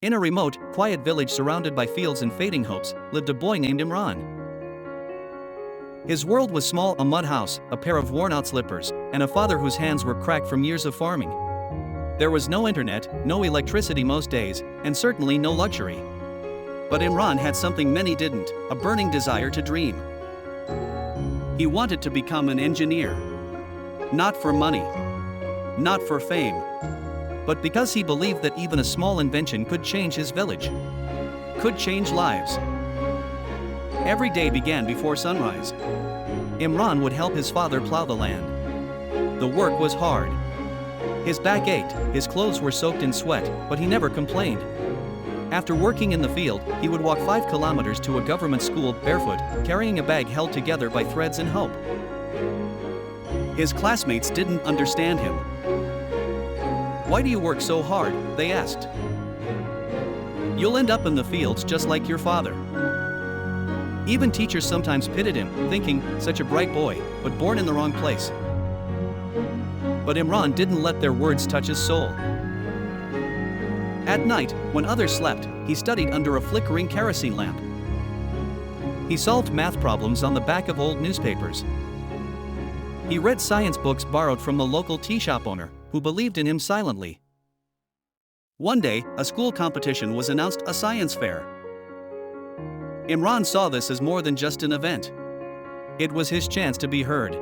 In a remote, quiet village surrounded by fields and fading hopes, lived a boy named Imran. His world was small: a mud house, a pair of worn-out slippers, and a father whose hands were cracked from years of farming. There was no internet, no electricity most days, and certainly no luxury. But Imran had something many didn't: a burning desire to dream. He wanted to become an engineer. Not for money. Not for fame. But because he believed that even a small invention could change his village. Could change lives. Every day began before sunrise. Imran would help his father plow the land. The work was hard. His back ached, his clothes were soaked in sweat, but he never complained. After working in the field, he would walk 5 kilometers to a government school barefoot, carrying a bag held together by threads and hope. His classmates didn't understand him. "Why do you work so hard?" they asked. "You'll end up in the fields just like your father." Even teachers sometimes pitied him, thinking, such a bright boy, but born in the wrong place. But Imran didn't let their words touch his soul. At night, when others slept, he studied under a flickering kerosene lamp. He solved math problems on the back of old newspapers. He read science books borrowed from the local tea shop owner, who believed in him silently. One day, a school competition was announced: a science fair. Imran saw this as more than just an event. It was his chance to be heard.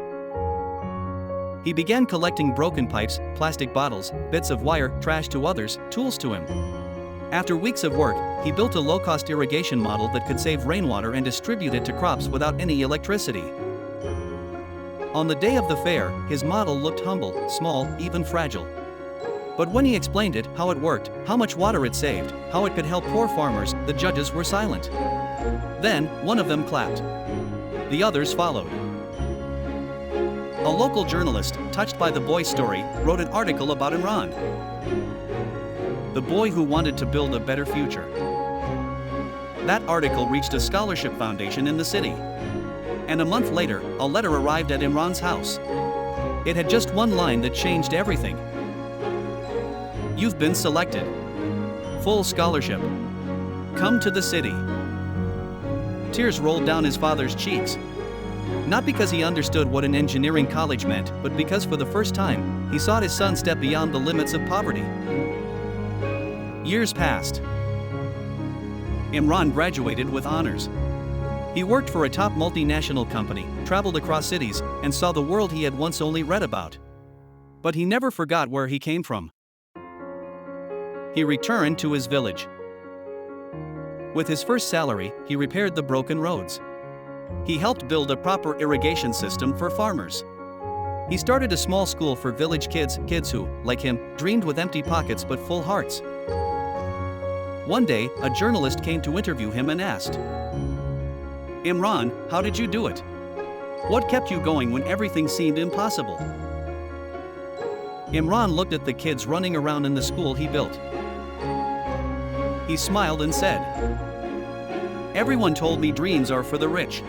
He began collecting broken pipes, plastic bottles, bits of wire, trash to others, tools to him. After weeks of work, he built a low-cost irrigation model that could save rainwater and distribute it to crops without any electricity. On the day of the fair, his model looked humble, small, even fragile. But when he explained it, how it worked, how much water it saved, how it could help poor farmers, the judges were silent. Then, one of them clapped. The others followed. A local journalist, touched by the boy's story, wrote an article about Imran. The boy who wanted to build a better future. That article reached a scholarship foundation in the city. And a month later, a letter arrived at Imran's house. It had just one line that changed everything. "You've been selected. Full scholarship. Come to the city." Tears rolled down his father's cheeks. Not because he understood what an engineering college meant, but because for the first time, he saw his son step beyond the limits of poverty. Years passed. Imran graduated with honors. He worked for a top multinational company, traveled across cities, and saw the world he had once only read about. But he never forgot where he came from. He returned to his village. With his first salary, he repaired the broken roads. He helped build a proper irrigation system for farmers. He started a small school for village kids who, like him, dreamed with empty pockets but full hearts. One day, a journalist came to interview him and asked, "Imran, how did you do it? What kept you going when everything seemed impossible?" Imran looked at the kids running around in the school he built. He smiled and said, "Everyone told me dreams are for the rich.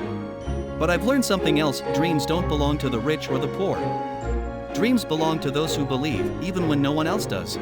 But I've learned something else: dreams don't belong to the rich or the poor. Dreams belong to those who believe, even when no one else does."